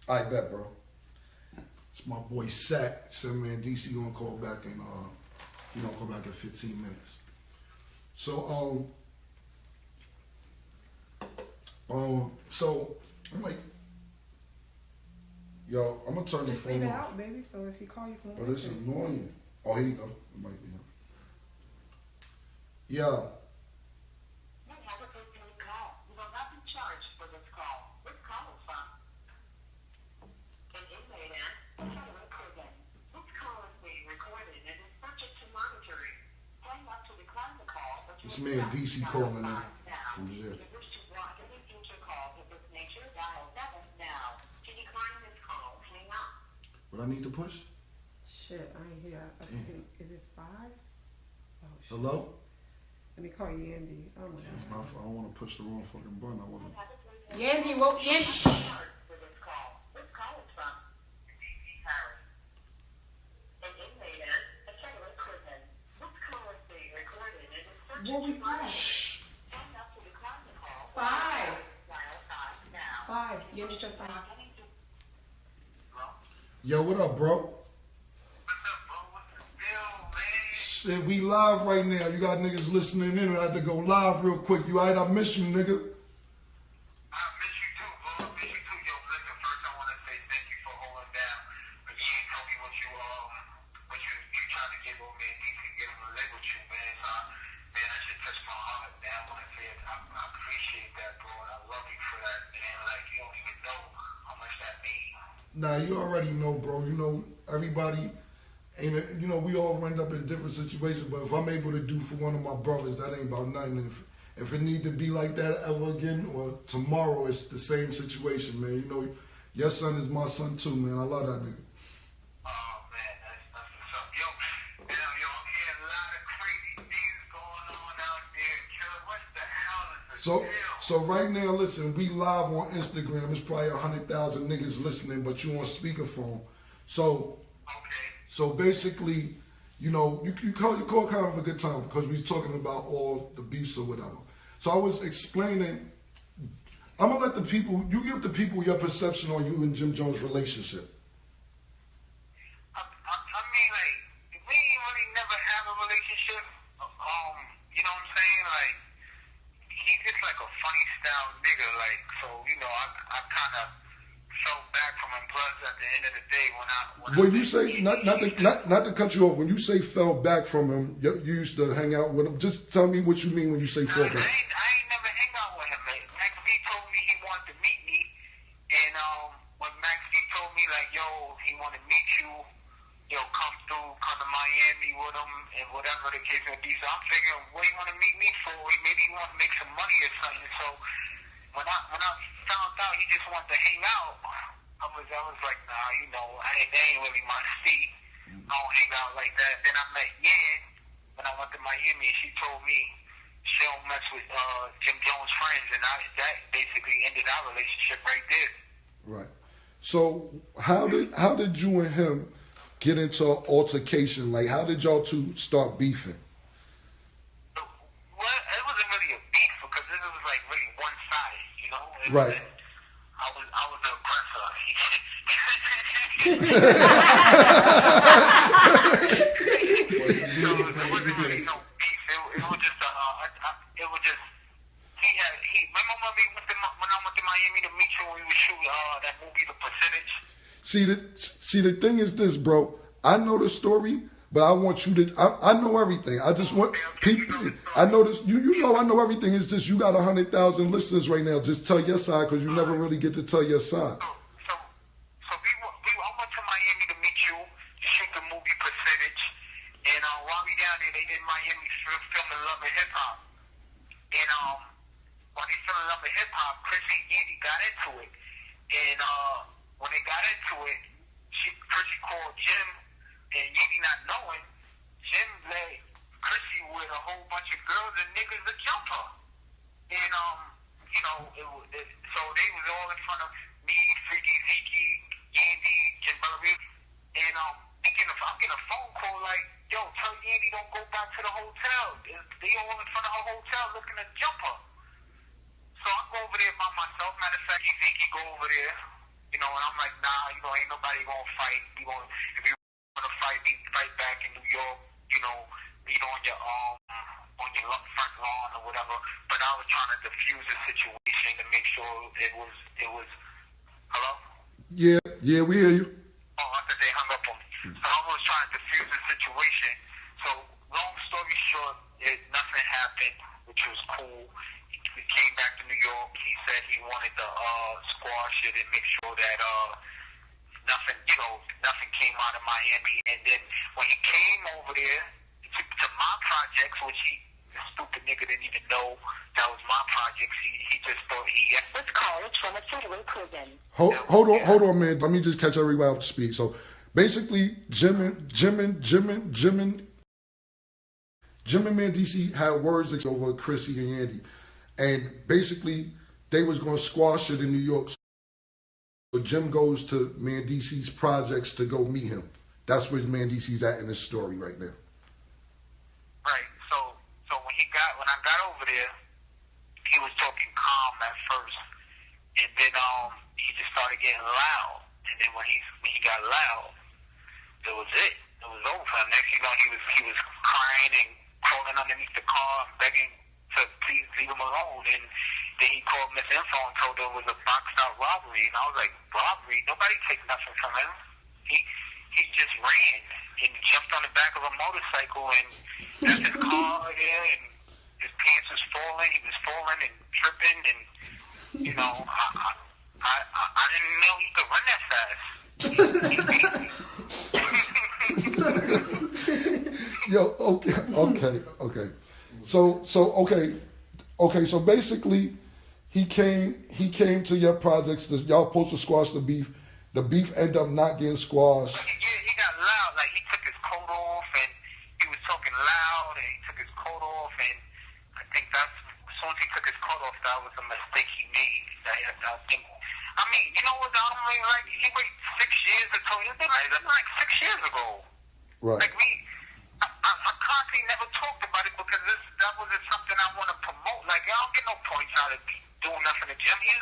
I bet, bro. It's my boy Sack. Said Mendeecees gonna call back in he gonna call back in 15 minutes. So so I'm like, yo, I'm gonna turn the Just phone leave it off. out, baby. So if he call, you can Oh, this is listen. annoying. Oh, here you go. It might be him. Yeah. This man DC calling in from jail. What I need to push? Shit, I ain't hear. I think is it 5? Oh shit. Hello? Let me call you Yandy. Oh my It's god. not, I don't want to push the wrong fucking button. I want to. Yandy, woke Yandy. What we press? 5. 5. Yandy said 5. Yo, what up, bro? Shit, we live right now. You got niggas listening in. I had to go live real quick. You alright? I miss you, nigga. Nah, you already know, bro. You know, everybody ain't, you know, we all end up in different situations, but if I'm able to do for one of my brothers, that ain't about nothing. And if it need to be like that ever again or tomorrow, it's the same situation, man. You know, your son is my son too, man. I love that nigga. Oh, man, that's what's up. Yo, I'm hearing a lot of crazy things going on out there. Killer, what the hell is the deal? So right now, listen, we live on Instagram. It's probably 100,000 niggas listening, but you on speakerphone. So, okay. So basically, you know, you call kind of a good time because we was talking about all the beefs or whatever. So I was explaining. I'm gonna let the people. You give the people your perception on you and Jim Jones' relationship. I mean, like, we really never have a relationship. You know what I'm saying? Like, he's just like a funny style nigga. Like, so you know, I kind of fell back from him. Plus, at the end of the day, when you say not to cut you off, when you say fell back from him, you used to hang out with him. Just tell me what you mean when you say fell back. I ain't never hang out with him. Like, Max B told me he wanted to meet me, and when Max B told me like, yo, he want to meet you, yo, come to Miami with him, and whatever the case may be. So I'm figuring, what he want to meet me for? Maybe he want to make some money or something. So when I found out he just wanted to hang out, I was like, nah, you know, that ain't really my speed. I don't hang out like that. Then I met Yan when I went to Miami, and she told me she don't mess with Jim Jones' friends, and that basically ended our relationship right there. Right. So how did you and him get into an altercation? Like, how did y'all two start beefing? Well, it wasn't really a beef because it was like really one sided, you know. Right. I was the aggressor. So it wasn't really no beef. It was just remember when I went to Miami to meet you when we were shooting that movie, The Percentage? See the thing is this, bro. I know the story, but I want you to. I know everything. I just want people. I know this. You know I know everything. It's just you got 100,000 listeners right now. Just tell your side because you never really get to tell your side. I went to Miami to meet you to shoot the movie Percentage, and while we down there, they did Miami filming Love and Hip Hop, and while they filming Love and Hip Hop, Chris and Yandy got into it, and when they got into it, Chrissy called Jim, and Yandy not knowing, Jim let Chrissy with a whole bunch of girls and niggas to jump her, and you know, so they was all in front of me, Freaky Zeke, Yandy, Jim Burry, and I'm getting a phone call like, yo, tell Yandy don't go back to the hotel. They all in front of her hotel looking to jump her. So I go over there by myself. Matter of fact, Zeke go You know, and I'm like, nah, you know, ain't nobody gonna fight. If you wanna fight, fight back in New York. You know, meet on your front lawn or whatever. But I was trying to diffuse the situation to make sure it was. Hello? Yeah, we hear you. Oh, I thought they hung up on me. So I was trying to diffuse the situation. So long story short, nothing happened, which was cool. We came back to New York. He said he wanted to squash it and make sure that nothing came out of Miami. And then when he came over there to my projects, which the stupid nigga didn't even know that was my projects. He just thought This call is from a federal prison. Hold on, man. Let me just catch everybody up to speed. So basically, Jim and Mendeecees had words over Chrissy and Andy, and basically they was gonna squash it in New York. So Jim goes to Mendeecees' projects to go meet him. That's where Mendeecees at in this story right now. Right. So when I got over there, he was talking calm at first, and then he just started getting loud. And then when he got loud, it was it. It was over. Next you know, he was crying and crawling underneath the car and begging to please leave him alone. And then he called Miss Info and told her it was a boxed out robbery. And I was like, robbery? Nobody takes nothing from him. He just ran and jumped on the back of a motorcycle and left his car there, and his pants was falling. He was falling and tripping, and you know, I didn't know he could run that fast. Yo, okay. So basically, he came to your projects. Y'all supposed to squash the beef. The beef ended up not getting squashed. He got loud. Like he took his coat off and he was talking loud, and he took his coat off, and I think as soon as he took his coat off, that was a mistake he made. I think. I mean, you know what? I don't really like. He waited 6 years to tell you. That's like 6 years ago. Right. Like I constantly never talked about it because that wasn't something I want to promote. Like I don't get no points out of doing nothing to Jim. He's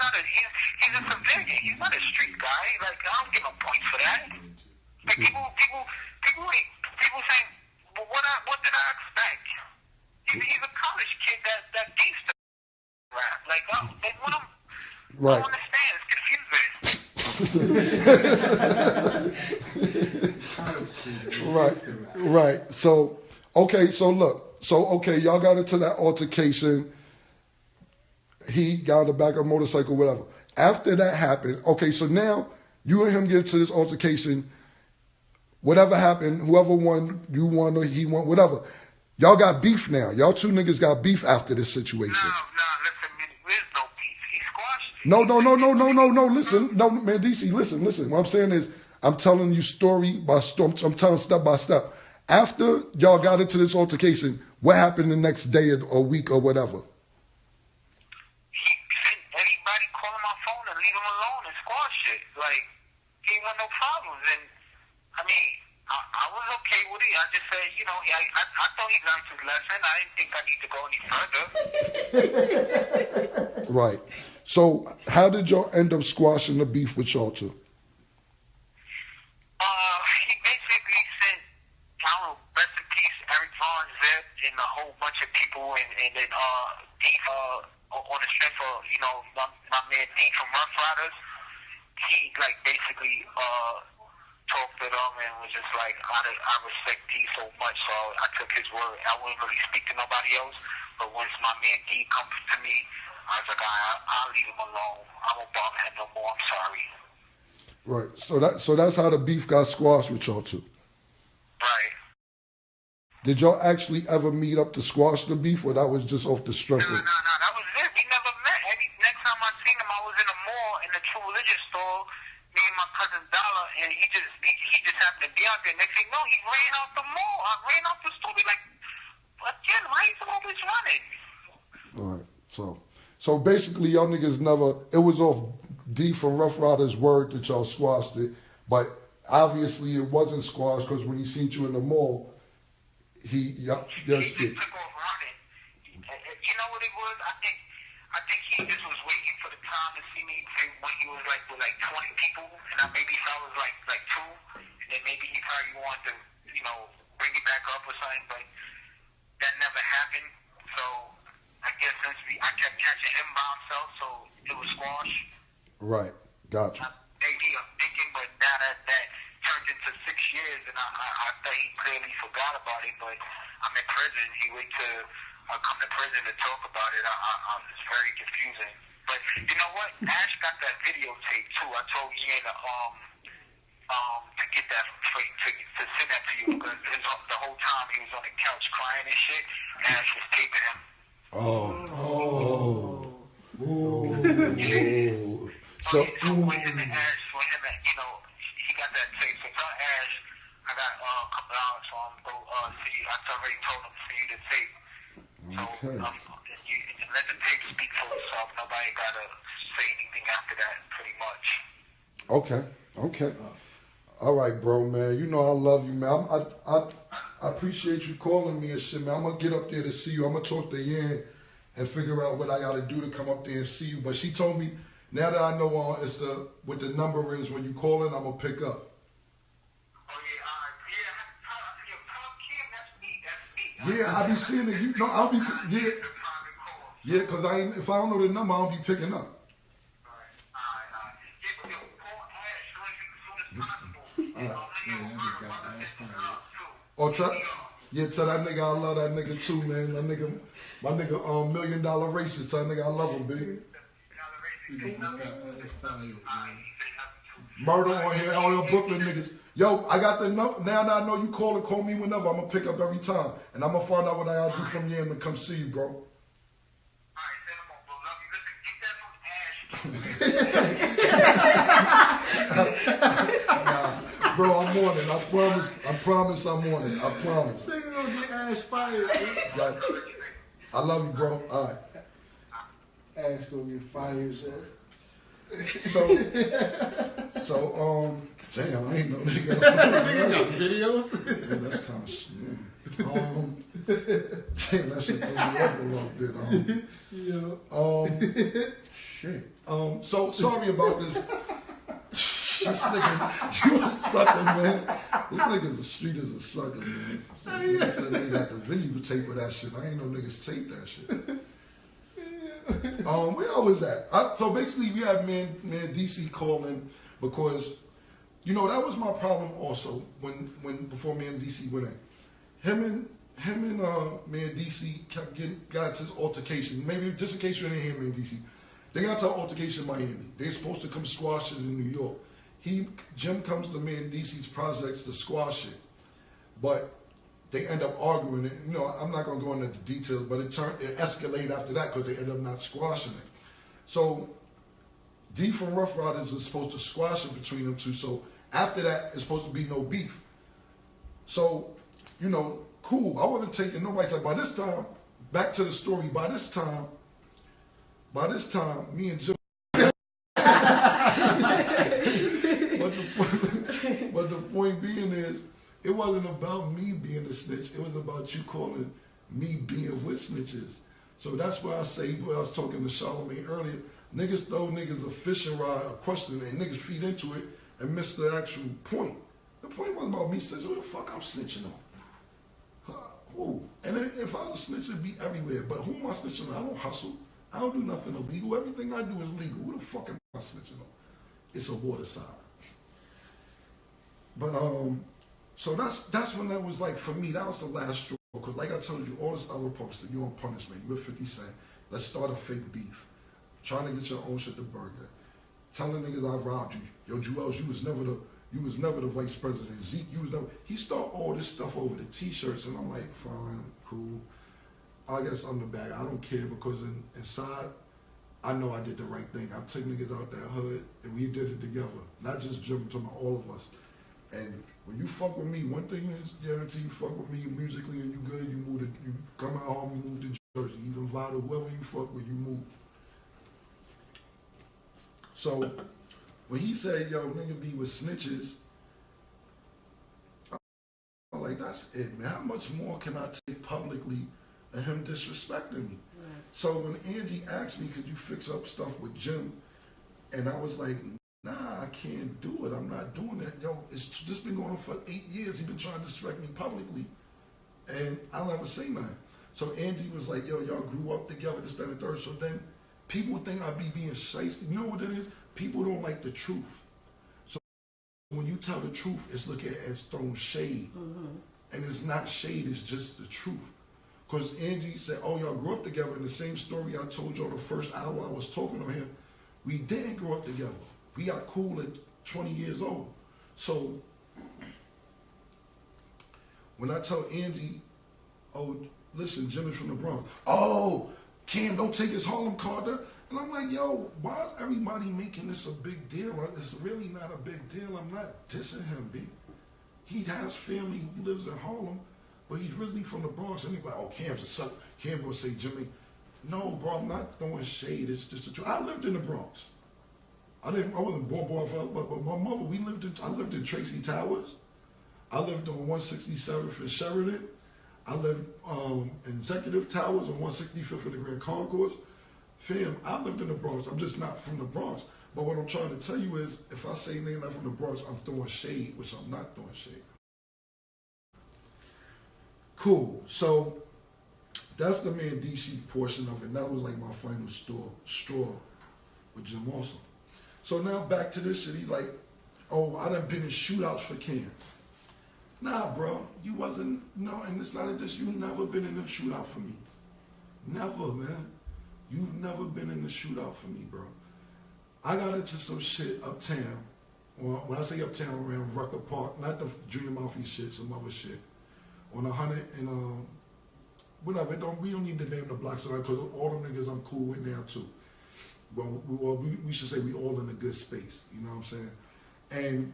a civilian. He's not a street guy. Like I don't get no points for that. Like people saying, well, what did I expect? He's a college kid that needs to rap. Like what I'm. Right. I don't understand. It's confusing. Right. So y'all got into that altercation. He got on the back of a motorcycle, whatever. After that happened, okay, so now you and him get into this altercation. Whatever happened, whoever won, you won or he won, whatever. Y'all got beef now. Y'all two niggas got beef after this situation. No, listen, there's no beef. He squashed. No. Listen, no, Mendeecees, listen. What I'm saying is, I'm telling you story by story. I'm telling step by step. After y'all got into this altercation, what happened the next day or week or whatever? Everybody calling my phone and leave him alone and squash shit. Like, he ain't got no problems. And, I mean, I was okay with it. I just said, you know, I thought he learned his lesson. I didn't think I need to go any further. Right. So, how did y'all end up squashing the beef with y'all two? He basically sent, I don't know, rest in peace, Eric Vaughn, Zip, and a whole bunch of people, and then beef, on the strength of, you know, my man D from Rough Riders. He, like, basically talked to them and was just like, I respect D so much, so I took his word. I wouldn't really speak to nobody else, but once my man D comes to me, I was like, I'll leave him alone. I won't bother him no more. I'm sorry. Right. So that's how the beef got squashed with y'all two. Right. Did y'all actually ever meet up to squash the beef, or that was just off the strength of? No, that was it. We never met. Next time I seen him, I was in a mall in the True Religion store, me and my cousin Dollar, and he just happened to be out there. Next thing you know, he ran out the mall. I ran out the store. Be like, again, why you always running? All right. So basically, y'all niggas never. It was off D from Rough Riders' word that y'all squashed it, but obviously it wasn't squashed because when he seen you in the mall, he just took off running. You know what it was? I think he just was waiting for the time to see me when he was like with like 20 people, and maybe if I was like two, and then maybe he probably wanted to, you know, bring me back up or something, but that never happened. So I guess since I kept catching him by himself, so it was squash. Right. Gotcha. Maybe I'm thinking, but now that turned into 6 years, and I thought he clearly forgot about it, but I'm in prison. He wait to come to prison to talk about it. It's very confusing. But you know what? Ash got that videotape too. I told Ian to get that for you to send that to you because the whole time he was on the couch crying and shit. Ash was taping him. So with him and Ash, you know, he got that tape. So tell Ash I got a couple hours for him to go see. I already told him to see the tape. So you let the tape speak for itself. Nobody gotta say anything after that, pretty much. Okay. All right, bro, man. You know I love you, man. I appreciate you calling me and shit, man. I'm gonna get up there to see you. I'm gonna talk to Yan and figure out what I gotta do to come up there and see you. But she told me now that I know it's what the number is when you call in, I'm gonna pick up. Yeah, I be seeing it. You know, I'll be because if I don't know the number, I'll be picking up. Or tell that nigga I love that nigga too, man. My nigga, $1 million racist. Tell that nigga I love him, big. Murder on here, all your Brooklyn niggas. Yo, I got the number. Now that I know you call me whenever, I'm gonna pick up every time. And I'm gonna find out what I gotta do from you and come see you, bro. Nah, bro, I'm on it. I promise I'm on it. I promise. Nigga gonna get Ash fired. I love you, bro. All right. Ash gonna get fired, sir. So, damn, I ain't know nigga. Niggas got videos. Yeah, that's kind of damn, that shit threw me off a little bit. Shit. So sorry about this. This nigga's, you a sucker, man. This nigga's the street is a sucker, man. So niggas said they got the videotape of that shit. I ain't know niggas tape that shit. Where I was at? So basically, we had Mendeecees calling because, you know, that was my problem also when before Mendeecees went in. Him and Mendeecees got to this altercation. Maybe just in case you didn't hear Mendeecees, they got to an altercation in Miami. They're supposed to come squash it in New York. Jim comes to Mendeecees projects to squash it, but they end up arguing it. You know, I'm not gonna go into the details, but it escalated after that because they end up not squashing it. So D from Rough Riders is supposed to squash it between them two. So after that, it's supposed to be no beef. So, you know, cool. I wasn't taking no rights. By this time, back to the story. By this time, me and Jim. But the point being is, it wasn't about me being a snitch. It was about you calling me being with snitches. So that's why I say, when I was talking to Charlamagne earlier, niggas throw niggas a fishing rod, a question, and niggas feed into it and miss the actual point. The point wasn't about me snitching. Who the fuck I'm snitching on? Who? And then if I was a snitch, it'd be everywhere. But who am I snitching on? I don't hustle. I don't do nothing illegal. Everything I do is legal. Who the fuck am I snitching on? It's a water side. But so that's when that was like, for me, that was the last straw. Because like I told you, all this other posted, you on punishment. You're 50 Cent. Let's start a fake beef. Trying to get your own shit to burger. Telling niggas I robbed you. Yo, Juelz, you was never the vice president. Zeke, you was never. He start all this stuff over the t-shirts, and I'm like, fine, cool. I guess I'm the bad. I don't care because inside, I know I did the right thing. I took niggas out that hood, and we did it together. Not just Jim, to all of us. And when you fuck with me, one thing is guaranteed, you fuck with me musically and you good, you come out home, you move to Jersey. Even Vada, whoever you fuck with, you move. So when he said, yo, nigga be with snitches, I'm like, that's it, man. How much more can I take publicly of him disrespecting me? So when Angie asked me, could you fix up stuff with Jim? And I was like, nah, I can't do it. I'm not doing that. Yo, it's just been going on for 8 years. He's been trying to disrespect me publicly. And I'll never say nothing. So Angie was like, yo, y'all grew up together, this, that, and the third. So then people think I be being shiesty. You know what it is? People don't like the truth. So when you tell the truth, it's looked at as throwing shade. And it's not shade, it's just the truth. Because Angie said, oh, y'all grew up together. In the same story I told y'all the first hour I was talking to him, we didn't grow up together. We got cool at 20 years old. So when I tell Angie, oh, listen, Jim is from the Bronx. Oh, Cam, don't take his Harlem Carter. And I'm like, yo, why is everybody making this a big deal? It's really not a big deal. I'm not dissing him, B. He has family who lives in Harlem, but he's really from the Bronx. And he's like, oh, Cam's a suck. Cam gonna say Jimmy. No, bro, I'm not throwing shade. It's just the truth. I lived in the Bronx. I wasn't born, but my mother, I lived in Tracy Towers. I lived on 167th and Sheridan. I lived in Executive Towers on 165th and the Grand Concourse. Fam, I lived in the Bronx. I'm just not from the Bronx. But what I'm trying to tell you is, if I say nigga not from the Bronx, I'm throwing shade, which I'm not throwing shade. Cool. So that's the Mendeecees portion of it. And that was like my final straw with Jim also. So now back to this shit. He's like, oh, I done been in shootouts for Cam. Nah, bro, you wasn't, no, and it's not just, you never been in a shootout for me. Never, man. You've never been in a shootout for me, bro. I got into some shit uptown. Or when I say uptown, around Rucker Park, not the Junior Mafia shit, some other shit. On 100 and, whatever, we don't need to name the blocks because all them niggas I'm cool with now too. Well, we should say we all in a good space, you know what I'm saying? And,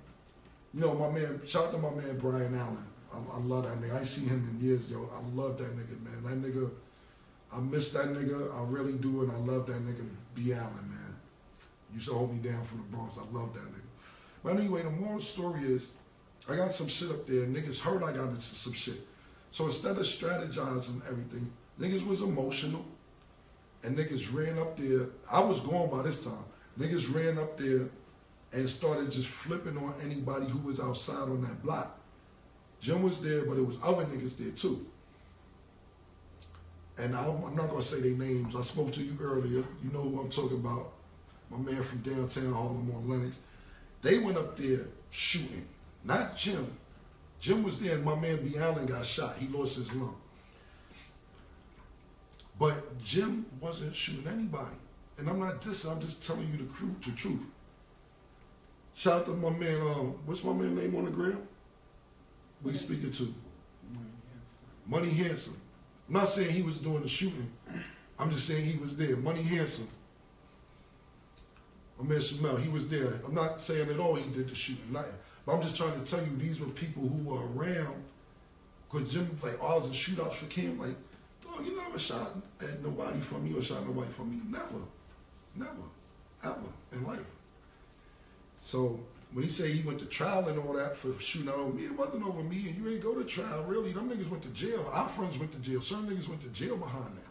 you know, my man, shout out to my man Brian Allen. I love that nigga. I ain't seen him in years, yo. I love that nigga, man. That nigga, I miss that nigga. I really do, and I love that nigga, B. Allen, man. Used to hold me down from the Bronx. I love that nigga. But anyway, the moral story is, I got some shit up there. Niggas heard I got into some shit. So instead of strategizing everything, niggas was emotional. And niggas ran up there. I was gone by this time. Niggas ran up there and started just flipping on anybody who was outside on that block. Jim was there, but it was other niggas there too. And I'm not gonna say their names. I spoke to you earlier. You know who I'm talking about. My man from downtown Harlem on Lennox. They went up there shooting. Not Jim. Jim was there and my man B. Allen got shot. He lost his lung. But Jim wasn't shooting anybody. And I'm not dissing, I'm just telling you the truth. Shout out to my man, what's my man's name on the gram? What you speaking to? Money Handsome. I'm not saying he was doing the shooting. I'm just saying he was there. Money Handsome. My man Shamel, he was there. I'm not saying at all he did the shooting. But I'm just trying to tell you these were people who were around. Because Jim, like, I was in shootouts for Cam, like, dog, you never shot at nobody from me or shot nobody from me. Never, ever in life. So when he said he went to trial and all that for shooting out over me, it wasn't over me, and you ain't go to trial, really. Them niggas went to jail. Our friends went to jail. Some niggas went to jail behind that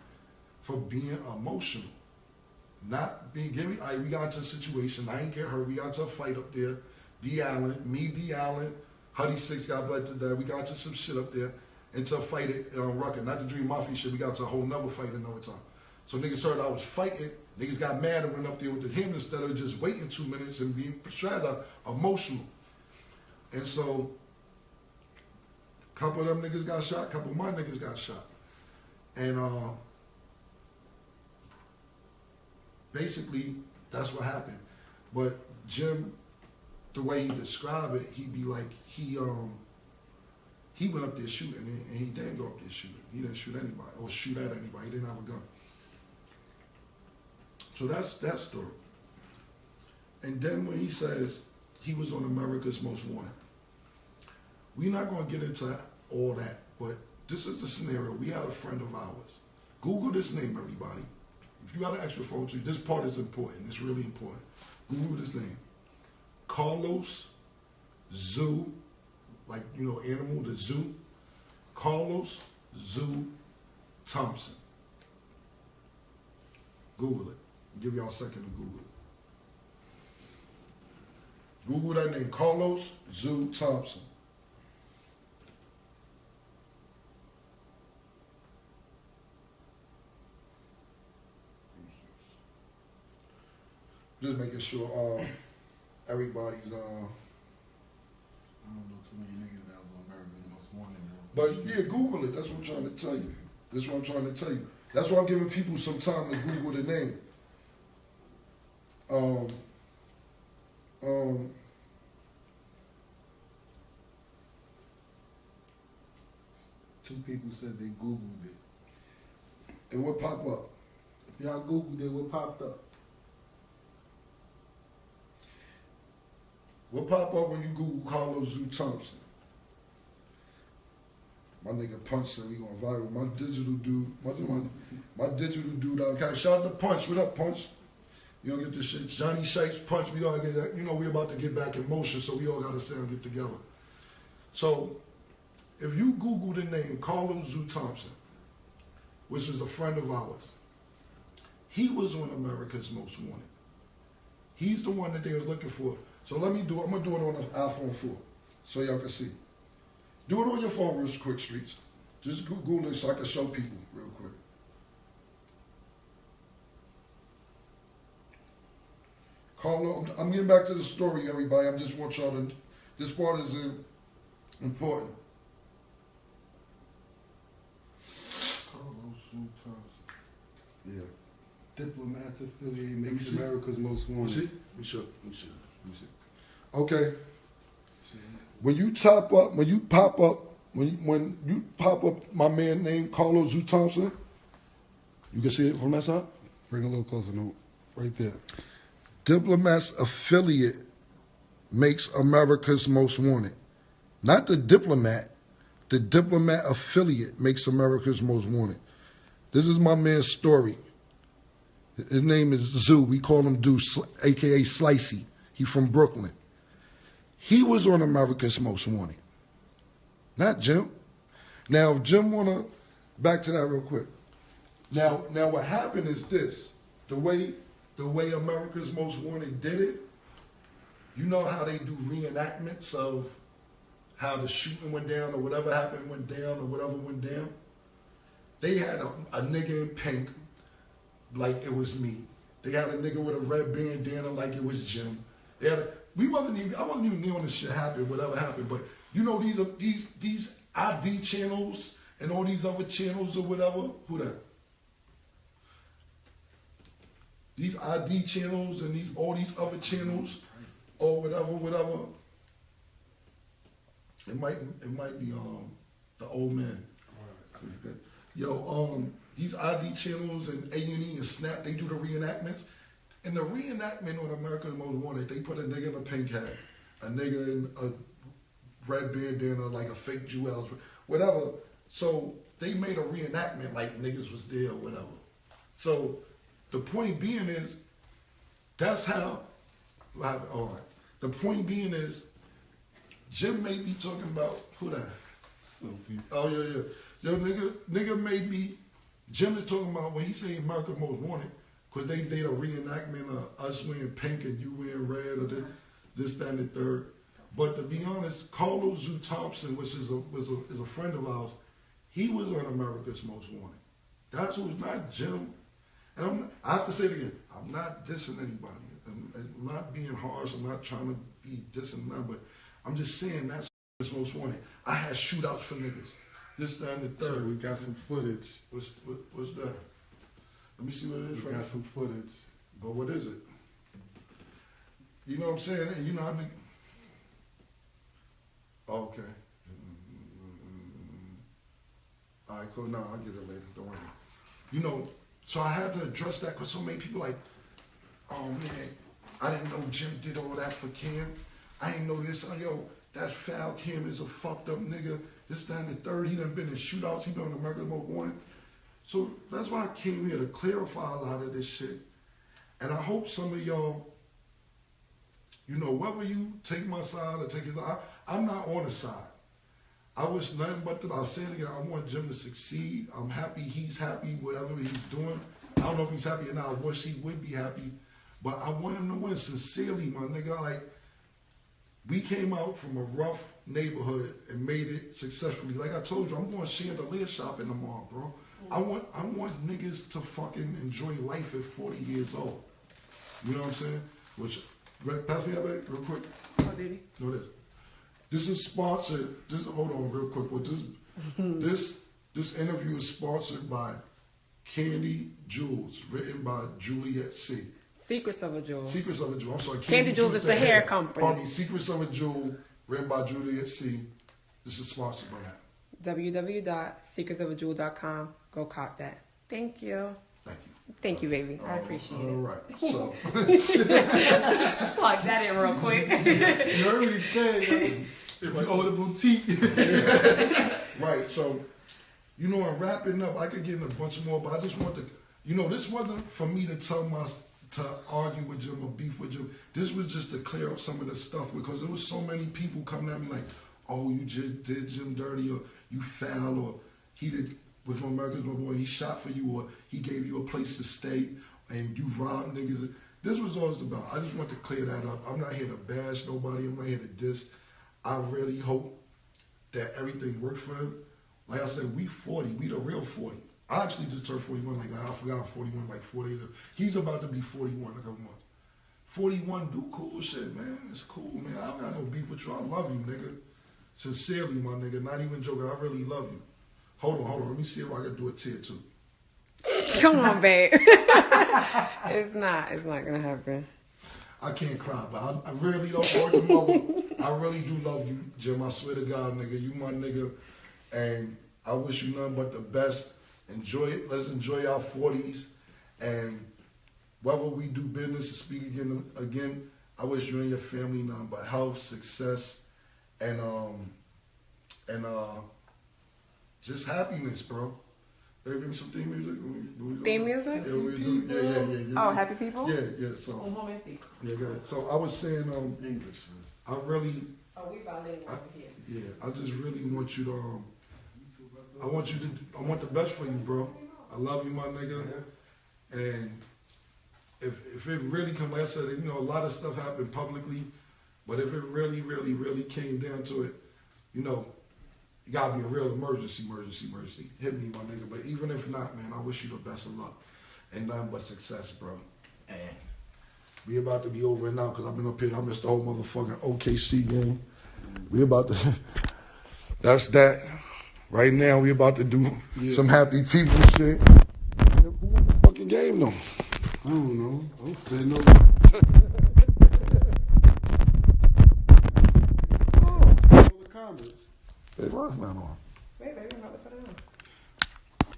for being emotional. Not being given, we got into a situation, I ain't get hurt, we got into a fight up there. B. Allen, B. Allen, Huddy Six got bled to death. We got into some shit up there. Into a fight at Rucker, not the Dream Mafia shit, we got into a whole nother fight another time. So niggas heard I was fighting, niggas got mad and went up there with him instead of just waiting 2 minutes and being emotional. And so, a couple of them niggas got shot, a couple of my niggas got shot. And basically, that's what happened. But Jim, the way he described it, he'd be like, he went up there shooting, and he didn't go up there shooting. He didn't shoot anybody or shoot at anybody. He didn't have a gun. So that's that story. And then when he says he was on America's Most Wanted, we're not going to get into all that, but this is the scenario. We had a friend of ours. Google this name, everybody. If you got an extra phone to you, this part is important. It's really important. Google this name. Carlos Zoo, like, you know, animal, the zoo. Carlos Zoo Thompson. Google it. I'll give y'all a second to Google it. Google that name, Carlos Zoo Thompson. Just making sure everybody's I don't know too many niggas that was on America's Most Wanted. But yeah, Google it. That's what I'm trying to tell you. That's what I'm trying to tell you. That's why I'm giving people some time to Google the name. Two people said they Googled it. And what pop up? If y'all Googled it, what popped up? What pop up when you Google Carlos Zoo Thompson? My nigga Punch said we going viral. My digital dude, my digital dude. Okay, shout out to Punch. What up, Punch? You don't get this shit. Johnny Shapes, Punch. We all get that. You know we about to get back in motion, so we all got to sit and get together. So, if you Google the name Carlos Zoo Thompson, which is a friend of ours, he was on America's Most Wanted. He's the one that they was looking for. So let me do. I'm gonna do it on an iPhone 4, so y'all can see. Do it on your phone real quick, Streets. Just Google it so I can show people real quick. Carlo, I'm getting back to the story, everybody. I just want y'all to. This part is important. Carlos Zoo Thompson. Yeah. Diplomats affiliate me makes see. America's Most Wanted. See? We should. Okay. When you pop up my man named Carlos Zoo Thompson, you can see it from that side? Bring a little closer, no, right there. Diplomats affiliate makes America's Most Wanted. Not the diplomat affiliate makes America's Most Wanted. This is my man's story. His name is Zoo. We call him Deuce, a.k.a. Slicey. He from Brooklyn. He was on America's Most Wanted. Not Jim. Now, if Jim wanna, back to that real quick. Now what happened is this. The way America's Most Wanted did it, you know how they do reenactments of how the shooting went down or whatever happened went down or whatever went down? They had a nigga in pink, like it was me. They had a nigga with a red bandana like it was Jim. They had I wasn't even there when this shit happened, whatever happened, but you know these ID channels and all these other channels or whatever, who that? These ID channels and all these other channels or whatever. It might be the old man. Yo, these ID channels and A&E and Snap, they do the reenactments. In the reenactment on America's Most Wanted, they put a nigga in a pink hat, a nigga in a red bandana, like a fake jewels, whatever. So they made a reenactment like niggas was there or whatever. So the point being is, that's how, all right. The point being is, Jim made me talking about, who that? Sophie. Oh, yeah. Yo, nigga made me, Jim is talking about when he say America's Most Wanted, because they did a reenactment of us wearing pink and you wearing red or this, that, and the third. But to be honest, Carlos Zoo Thompson, which is a friend of ours, he was on America's Most Wanted. That's who's not Jim. And I have to say it again, I'm not dissing anybody. I'm not being harsh, I'm not trying to be dissing them, but I'm just saying that's who's most wanted. I had shootouts for niggas. This, that, and the third. So we got some footage. What's that? Let me see what it is. We got some footage. But what is it? You know what I'm saying? And you know how niggas... Oh, okay. All right, cool. No, I'll get it later. Don't worry. You know, so I had to address that because so many people like, oh man, I didn't know Jim did all that for Cam. I didn't know this. Yo, that foul Cam is a fucked up nigga. This, that, and the third. He done been in shootouts. He been on America's Most Wanted. So that's why I came here to clarify a lot of this shit. And I hope some of y'all, you know, whether you take my side or take his side, I'm not on the side. I wish nothing but I'll say it again, I want Jim to succeed. I'm happy he's happy, whatever he's doing. I don't know if he's happy or not. I wish he would be happy, but I want him to win sincerely, my nigga. Like, we came out from a rough neighborhood and made it successfully. Like I told you, I'm going chandelier shopping tomorrow, bro. I want niggas to fucking enjoy life at 40 years old. You know what I'm saying? Which, pass me that back real quick. Oh, did he? No, this is sponsored. Hold on real quick. But this interview is sponsored by Candy Jewels, written by Juliet C. Secrets of a Jewel. Secrets of a Jewel. I'm sorry. Candy Jewels is the hair company. Pardon me. Secrets of a Jewel, written by Juliet C. This is sponsored by that. www.secretsofajewel.com. Go cop that. Thank you. Thank you. Thank you, baby. I appreciate All it. right. So, Plug that in real quick. You heard what he said, yo. If you owe the boutique. right. So, you know, I'm wrapping up. I could get in a bunch more, but I just want to, this wasn't for me to to argue with Jim or beef with Jim. This was just to clear up some of the stuff because there was so many people coming at me like, oh, you just did Jim dirty, or you foul, or he did with America's My Boy, he shot for you, or he gave you a place to stay, and you robbed niggas. This was all it's about. I just want to clear that up. I'm not here to bash nobody. I'm not here to diss. I really hope that everything worked for him. Like I said, we 40. We the real 40. I actually just turned 41. Like I forgot I'm 41 like 4 days ago. He's about to be 41 in a couple months. 41, do cool shit, man. It's cool, man. I don't got no beef with you. I love you, nigga. Sincerely, my nigga. Not even joking. I really love you. Hold on. Let me see if I can do a tier 2. Come on, babe. It's not gonna happen. I can't cry, but I really don't argue mother. I really do love you, Jim. I swear to God, nigga. You my nigga. And I wish you nothing but the best. Enjoy it. Let's enjoy our 40s. And whether we do business and speak again, I wish you and your family nothing but health, success, and just happiness, bro. Baby, give me some theme music. Theme music? Yeah. Oh, happy people? Yeah. So, Un momentico. yeah, go ahead. So I was saying, English. I really, Oh, we bilingual over here. yeah, I just really want you to, I want the best for you, bro. I love you, my nigga. And if it really come, like I said, a lot of stuff happened publicly, but if it really, really, really came down to it, you gotta be a real emergency. Hit me, my nigga. But even if not, man, I wish you the best of luck and nothing but success, bro. And we about to be over and out because I've been up here. I missed the whole motherfucking OKC game. We about to. That's that. Right now, we about to do some happy people shit. Who won the fucking game though? I don't know. I'm sitting over. The comments. It was not on. Wait, baby, I'm about to put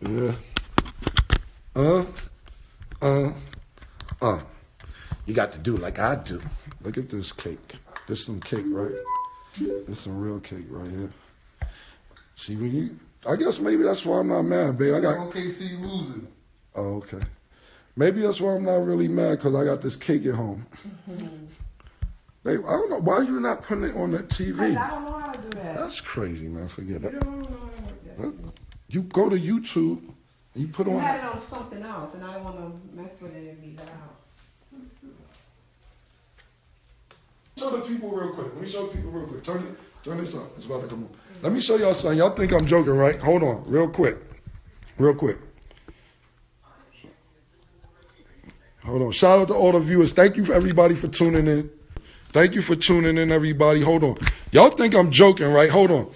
it on. Yeah. You got to do like I do. Look at this cake. This some cake, right? This some real cake right here. See, I guess maybe that's why I'm not mad, babe. I got OKC losing. Oh, okay. Maybe that's why I'm not really mad because I got this cake at home. Babe, I don't know. Why are you not putting it on the TV? I don't know how to do that. That's crazy, man. Forget You it. don't know how to do that. You go to YouTube and you put You on. had it on something else, and I don't want to mess with it and be loud. Show the people real quick. Let me show the people real quick. Turn this on. It's about to come on. Let me show y'all something. Y'all think I'm joking, right? Hold on, real quick. Hold on. Shout out to all the viewers. Thank you for everybody for tuning in. Everybody. Hold on. Y'all think I'm joking, right? Hold on.